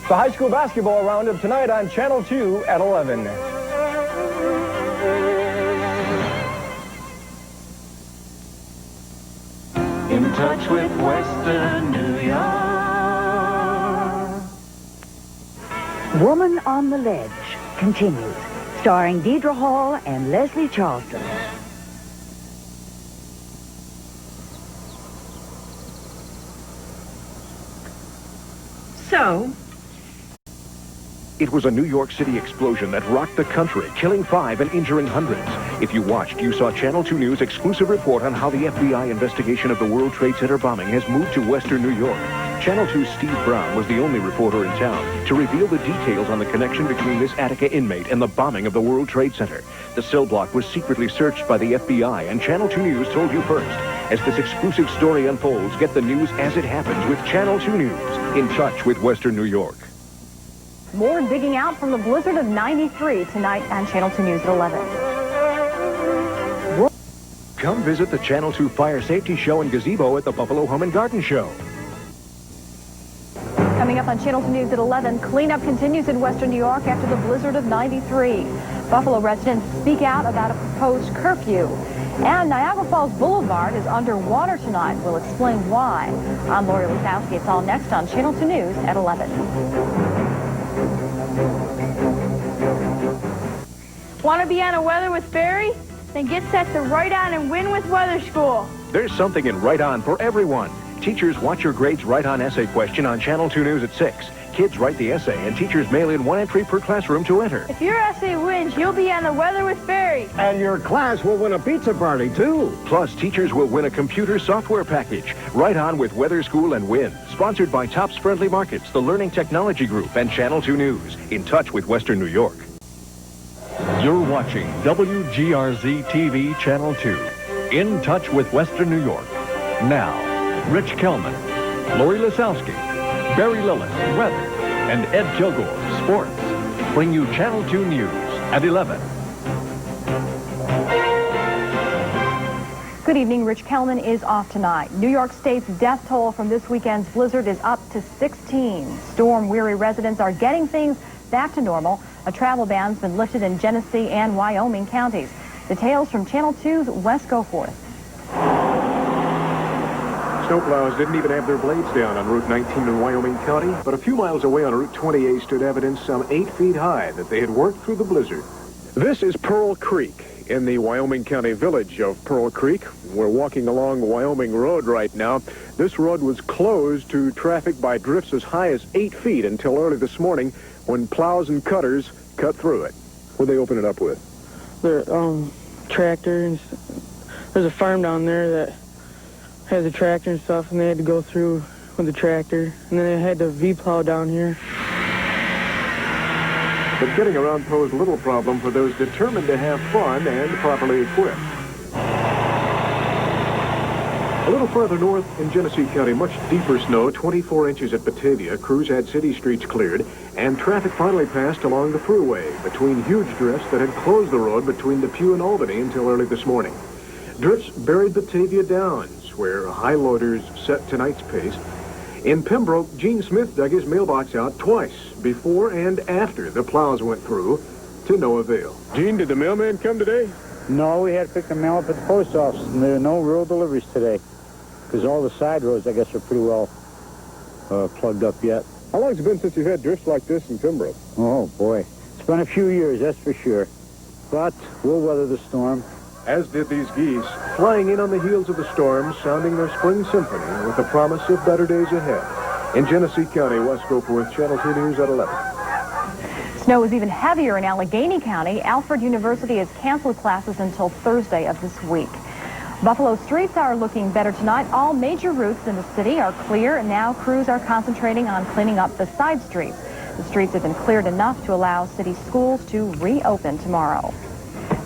The high school basketball roundup tonight on Channel 2 at 11. In touch with Western New York. Woman on the Ledge continues, starring Deidre Hall and Leslie Charleston. So, it was a New York City explosion that rocked the country, killing 5 and injuring hundreds. If you watched, you saw Channel 2 News' exclusive report on how the FBI investigation of the World Trade Center bombing has moved to Western New York. Channel 2's Steve Brown was the only reporter in town to reveal the details on the connection between this Attica inmate and the bombing of the World Trade Center. The cell block was secretly searched by the FBI, and Channel 2 News told you first. As this exclusive story unfolds, get the news as it happens with Channel 2 News, in touch with Western New York. More digging out from the blizzard of 93 tonight on Channel 2 News at 11. Come visit the Channel 2 Fire Safety Show and Gazebo at the Buffalo Home and Garden Show. Coming up on Channel 2 News at 11, cleanup continues in Western New York after the blizzard of 93. Buffalo residents speak out about a proposed curfew. And Niagara Falls Boulevard is underwater tonight. We'll explain why. I'm Lori Lithowski. It's all next on Channel 2 News at 11. Want to be on a weather with Barry? Then get set to Write On and Win with Weather School. There's something in Write On for everyone. Teachers watch your grades Write On essay question on Channel 2 News at 6. Kids write the essay, and teachers mail in 1 entry per classroom to enter. If your essay wins, you'll be on the weather with Barry. And your class will win a pizza party, too. Plus, teachers will win a computer software package. Write On with Weather School and Win. Sponsored by Tops Friendly Markets, the Learning Technology Group, and Channel 2 News. In touch with Western New York. You're watching WGRZ TV Channel 2. In touch with Western New York. Now, Rich Kelman, Lori Lisowski, Barry Lillis, weather, and Ed Kilgore, sports, bring you Channel 2 News at 11. Good evening. Rich Kelman is off tonight. New York State's death toll from this weekend's blizzard is up to 16. Storm-weary residents are getting things back to normal. A travel ban's been lifted in Genesee and Wyoming counties. Details from Channel 2's Wes Goforth. Snowplows didn't even have their blades down on Route 19 in Wyoming County, but a few miles away on Route 28 stood evidence some 8 feet high that they had worked through the blizzard. This is Pearl Creek in the Wyoming County village of Pearl Creek. We're walking along Wyoming Road right now. This road was closed to traffic by drifts as high as 8 feet until early this morning when plows and cutters cut through it. What did they open it up with? The tractor. There's a farm down there that has a tractor and stuff, and they had to go through with the tractor, and then they had to V-plow down here. But getting around posed little problem for those determined to have fun and properly equipped. A little further north in Genesee County, much deeper snow, 24 inches at Batavia. Crews had city streets cleared, and traffic finally passed along the thruway between huge drifts that had closed the road between Depew and Albany until early this morning. Drifts buried Batavia Downs, where high loaders set tonight's pace. In Pembroke, Gene Smith dug his mailbox out twice, before and after the plows went through, to no avail. Gene, did the mailman come today? No, we had to pick the mail up at the post office, and there are no rural deliveries today, because all the side roads, I guess, are pretty well plugged up yet. How long has it been since you've had drifts like this in Pembroke? Oh, boy. It's been a few years, that's for sure. But we'll weather the storm. As did these geese, flying in on the heels of the storm, sounding their spring symphony with the promise of better days ahead. In Genesee County, Wes Goforth, Channel 2 News at 11. Snow is even heavier in Allegheny County. Alfred University has canceled classes until Thursday of this week. Buffalo streets are looking better tonight. All major routes in the city are clear, and now crews are concentrating on cleaning up the side streets. The streets have been cleared enough to allow city schools to reopen tomorrow.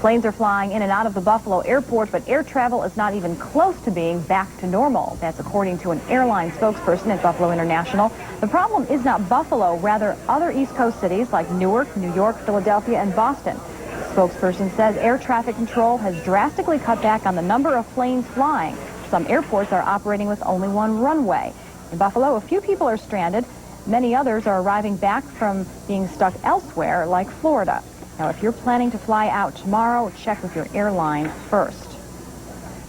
Planes are flying in and out of the Buffalo airport, but air travel is not even close to being back to normal. That's according to an airline spokesperson at Buffalo International. The problem is not Buffalo, rather other East Coast cities like Newark, New York, Philadelphia, and Boston. The spokesperson says air traffic control has drastically cut back on the number of planes flying. Some airports are operating with only one runway. In Buffalo, a few people are stranded. Many others are arriving back from being stuck elsewhere, like Florida. Now, if you're planning to fly out tomorrow, check with your airline first.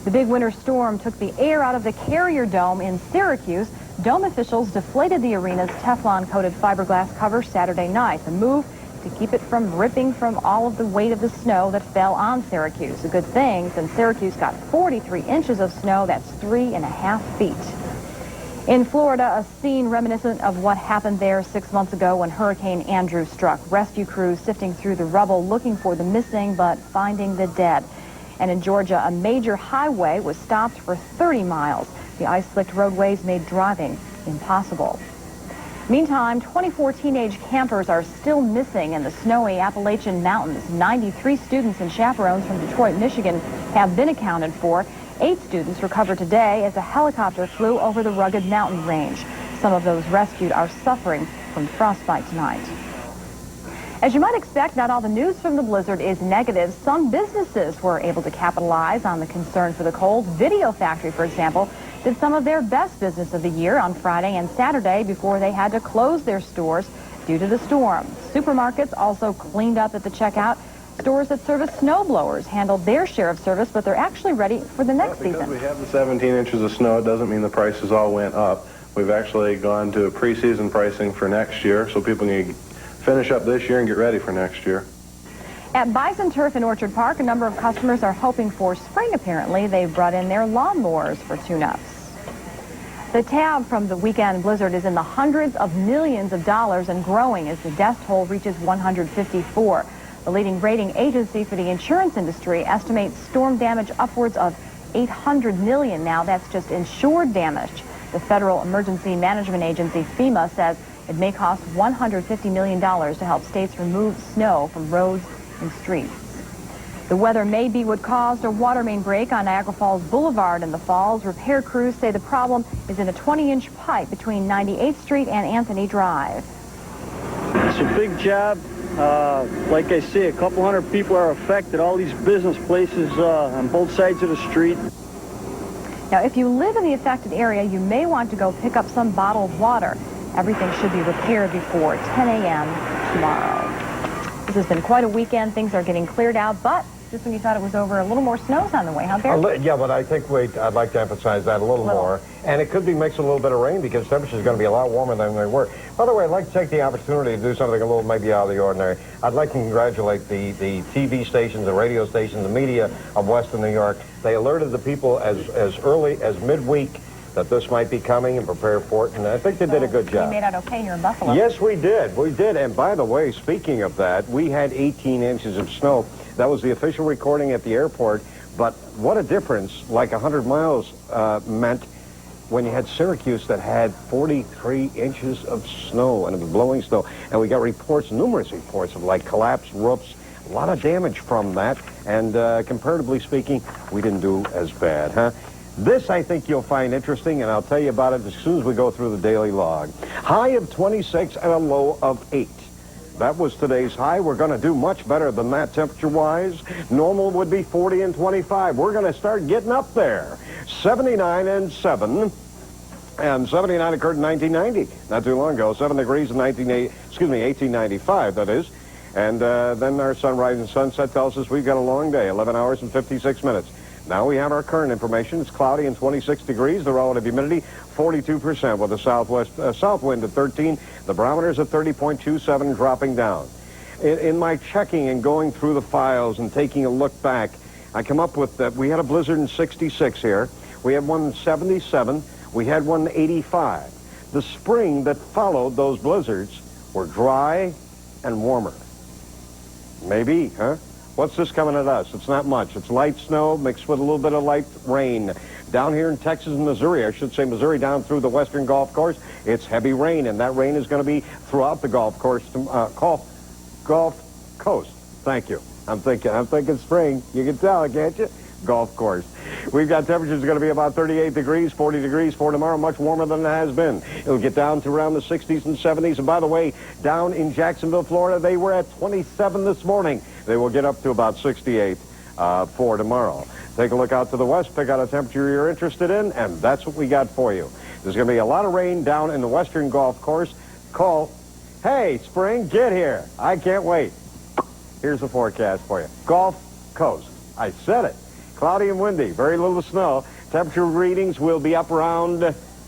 The big winter storm took the air out of the Carrier Dome in Syracuse. Dome officials deflated the arena's Teflon-coated fiberglass cover Saturday night. The move to keep it from ripping from all of the weight of the snow that fell on Syracuse. A good thing, since Syracuse got 43 inches of snow, that's 3.5 feet. In Florida, a scene reminiscent of what happened there 6 months ago when Hurricane Andrew struck. Rescue crews sifting through the rubble looking for the missing but finding the dead. And in Georgia, a major highway was stopped for 30 miles. The ice-slicked roadways made driving impossible. Meantime, 24 teenage campers are still missing in the snowy Appalachian Mountains. 93 students and chaperones from Detroit, Michigan have been accounted for. 8 students recovered today as a helicopter flew over the rugged mountain range. Some of those rescued are suffering from frostbite tonight. As you might expect, not all the news from the blizzard is negative. Some businesses were able to capitalize on the concern for the cold. Video Factory, for example, did some of their best business of the year on Friday and Saturday before they had to close their stores due to the storm. Supermarkets also cleaned up at the checkout. Stores that service snowblowers handled their share of service, but they're actually ready for the next season. Because we have the 17 inches of snow, it doesn't mean the prices all went up. We've actually gone to preseason pricing for next year, so people can finish up this year and get ready for next year. At Bison Turf in Orchard Park, a number of customers are hoping for spring, apparently. They've brought in their lawnmowers for tune-ups. The tab from the weekend blizzard is in the hundreds of millions of dollars and growing as the death toll reaches 154. The leading rating agency for the insurance industry estimates storm damage upwards of $800 million. Now, that's just insured damage. The Federal Emergency Management Agency, FEMA, says it may cost $150 million to help states remove snow from roads and streets. The weather may be what caused a water main break on Niagara Falls Boulevard in the Falls. Repair crews say the problem is in a 20-inch pipe between 98th Street and Anthony Drive. It's a big job. Like I say, a couple hundred people are affected. All these business places on both sides of the street. Now, if you live in the affected area, you may want to go pick up some bottled water. Everything should be repaired before 10 a.m. tomorrow. This has been quite a weekend. Things are getting cleared out, but just when you thought it was over, a little more snow's on the way, huh, Barry? Yeah, but I think I'd like to emphasize that a little more. And it could be mixed with a little bit of rain because temperatures are going to be a lot warmer than they were. By the way, I'd like to take the opportunity to do something a little maybe out of the ordinary. I'd like to congratulate the TV stations, the radio stations, the media of Western New York. They alerted the people as early as midweek that this might be coming and prepare for it, and I think they did a good job. We made out okay here in Buffalo. Yes, we did. We did. And by the way, speaking of that, we had 18 inches of snow. That was the official recording at the airport. But what a difference, like 100 miles meant when you had Syracuse that had 43 inches of snow, and it was blowing snow. And we got reports, numerous reports of like collapsed roofs, a lot of damage from that. And comparatively speaking, we didn't do as bad, huh? This, I think, you'll find interesting, and I'll tell you about it as soon as we go through the daily log. High of 26 and a low of 8. That was today's high. We're going to do much better than that temperature-wise. Normal would be 40 and 25. We're going to start getting up there. 79 and 7. And 79 occurred in 1990, not too long ago. 7 degrees in 1895, that is. And then our sunrise and sunset tells us we've got a long day, 11 hours and 56 minutes. Now we have our current information. It's cloudy and 26 degrees. The relative humidity, 42% with a south wind at 13. The barometer's at 30.27, dropping down. In my checking and going through the files and taking a look back, I come up with that we had a blizzard in 66 here. We had one in 77. We had one in 85. The spring that followed those blizzards were dry and warmer. Maybe, huh? What's this coming at us? It's not much. It's light snow mixed with a little bit of light rain. Down here in Texas and Missouri, I should say Missouri down through the western Gulf Coast, it's heavy rain, and that rain is going to be throughout the Gulf Coast. Gulf Coast. Thank you. I'm thinking spring. You can tell, can't you? Gulf Coast. We've got temperatures going to be about 38 degrees, 40 degrees for tomorrow, much warmer than it has been. It'll get down to around the 60s and 70s. And by the way, down in Jacksonville, Florida, they were at 27 this morning. They will get up to about 68 for tomorrow. Take a look out to the west, pick out a temperature you're interested in, and that's what we got for you. There's going to be a lot of rain down in the western Gulf Coast. Cole. Hey, spring, get here. I can't wait. Here's the forecast for you. Gulf Coast. I said it. Cloudy and windy. Very little snow. Temperature readings will be up around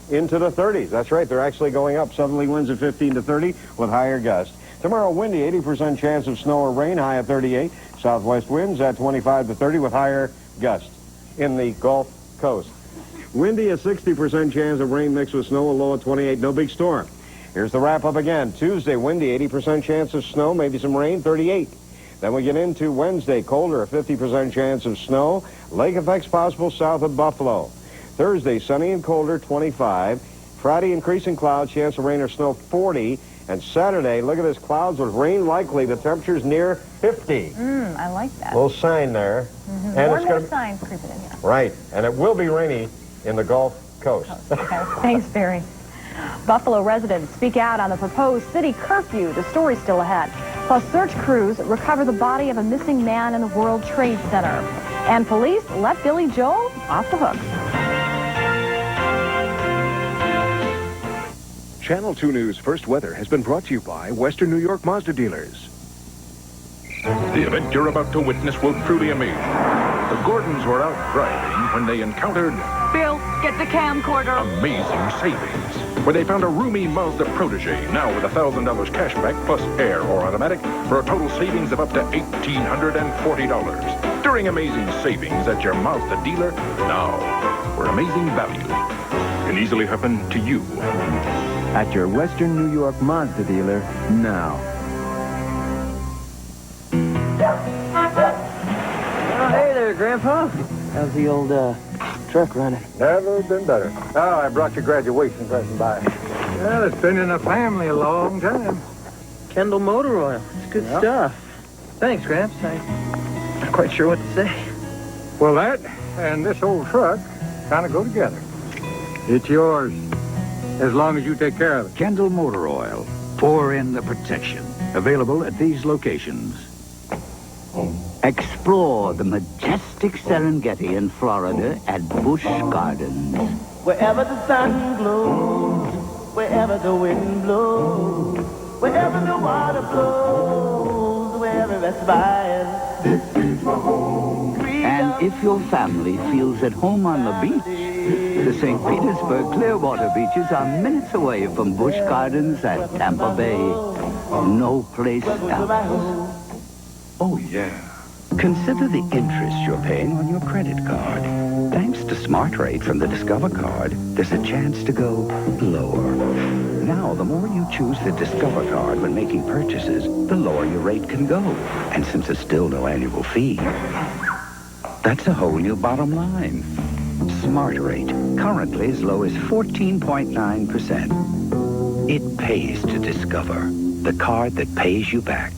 into the 30s. That's right. They're actually going up. Southerly winds at 15 to 30 with higher gusts. Tomorrow, windy, 80% chance of snow or rain, high at 38. Southwest winds at 25 to 30 with higher gusts in the Gulf Coast. Windy, a 60% chance of rain mixed with snow, a low at 28. No big storm. Here's the wrap-up again. Tuesday, windy, 80% chance of snow, maybe some rain, 38. Then we get into Wednesday, colder, a 50% chance of snow. Lake effects possible south of Buffalo. Thursday, sunny and colder, 25. Friday, increasing clouds, chance of rain or snow, 40. And Saturday, look at this, clouds with rain likely. The temperature's near 50. I like that. Little sign there. And And more it's and more gonna, signs creeping in here. right, and it will be rainy in the Gulf Coast. Okay. Thanks, Barry. Buffalo residents speak out on the proposed city curfew. The story's still ahead. Plus, search crews recover the body of a missing man in the World Trade Center. And police let Billy Joel off the hook. Channel 2 News First Weather has been brought to you by Western New York Mazda dealers. The event you're about to witness will truly amaze you. The Gordons were out driving when they encountered Bill, get the camcorder. amazing savings. Where they found a roomy Mazda Protege, now with $1,000 cash back plus air or automatic, for a total savings of up to $1,840. During amazing savings at your Mazda dealer now, where amazing value can easily happen to you. At your Western New York Mazda dealer now. Oh, hey there, Grandpa. How's the old truck running? Never been better. Oh, I brought your graduation present by. Well, it's been in the family a long time. Kendall Motor Oil. It's good stuff. Thanks, Gramps. I'm not quite sure what to say. Well, that and this old truck kind of go together. It's yours, as long as you take care of it. Kendall Motor Oil. Pour in the protection. Available at these locations. Explore the majestic Serengeti in Florida at Busch Gardens. Wherever the sun glows, wherever the wind blows, wherever the water flows, wherever it aspires, this is my home. And if your family feels at home on the beach, the St. Petersburg Clearwater beaches are minutes away from Busch Gardens at Tampa Bay. No place else. Oh, yeah. Consider the interest you're paying on your credit card. Thanks to Smart Rate from the Discover card, there's a chance to go lower. Now, the more you choose the Discover card when making purchases, the lower your rate can go. And since there's still no annual fee, that's a whole new bottom line. Smart Rate, currently as low as 14.9%. It pays to Discover, the card that pays you back.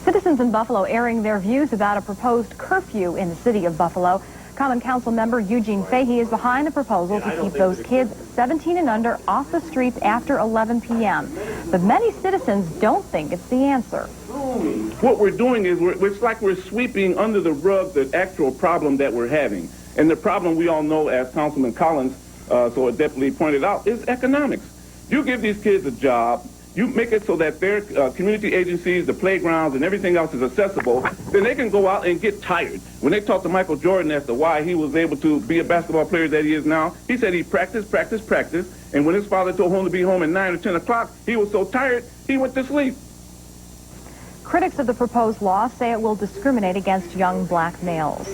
Citizens in Buffalo airing their views about a proposed curfew in the city of Buffalo. Common Council member Eugene Fahey is behind the proposal to keep those kids 17 and under off the streets after 11 p.m. But many citizens don't think it's the answer. What we're doing is it's like we're sweeping under the rug the actual problem that we're having. And the problem we all know, as Councilman Collins so adeptly pointed out, is economics. You give these kids a job, you make it so that their community agencies, the playgrounds, and everything else is accessible, then they can go out and get tired. When they talked to Michael Jordan as to why he was able to be a basketball player that he is now, he said he practiced, and when his father told him to be home at 9 or 10 o'clock, he was so tired, he went to sleep. Critics of the proposed law say it will discriminate against young black males.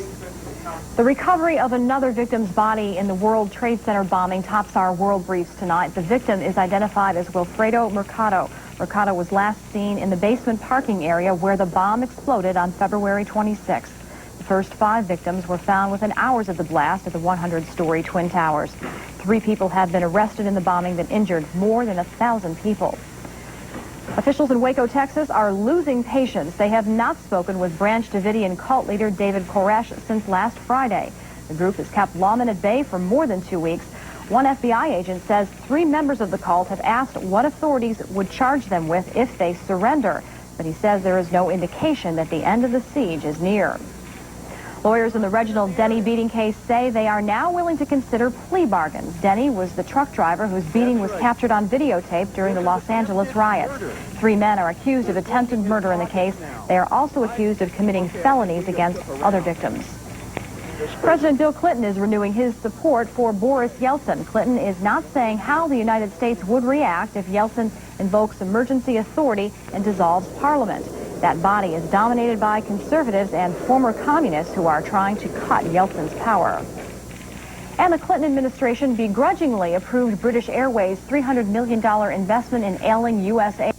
The recovery of another victim's body in the World Trade Center bombing tops our world briefs tonight. The victim is identified as Wilfredo Mercado. Mercado was last seen in the basement parking area where the bomb exploded on February 26th. The first 5 victims were found within hours of the blast at the 100-story Twin Towers. 3 people have been arrested in the bombing that injured more than 1,000 people. Officials in Waco, Texas are losing patience. They have not spoken with Branch Davidian cult leader David Koresh since last Friday. The group has kept lawmen at bay for more than 2 weeks. One FBI agent says 3 members of the cult have asked what authorities would charge them with if they surrender. But he says there is no indication that the end of the siege is near. Lawyers in the Reginald Denny beating case say they are now willing to consider plea bargains. Denny was the truck driver whose beating was captured on videotape during the Los Angeles riots. 3 men are accused of attempted murder in the case. They are also accused of committing felonies against other victims. President Bill Clinton is renewing his support for Boris Yeltsin. Clinton is not saying how the United States would react if Yeltsin invokes emergency authority and dissolves Parliament. That body is dominated by conservatives and former communists who are trying to cut Yeltsin's power. And the Clinton administration begrudgingly approved British Airways' $300 million investment in ailing USA.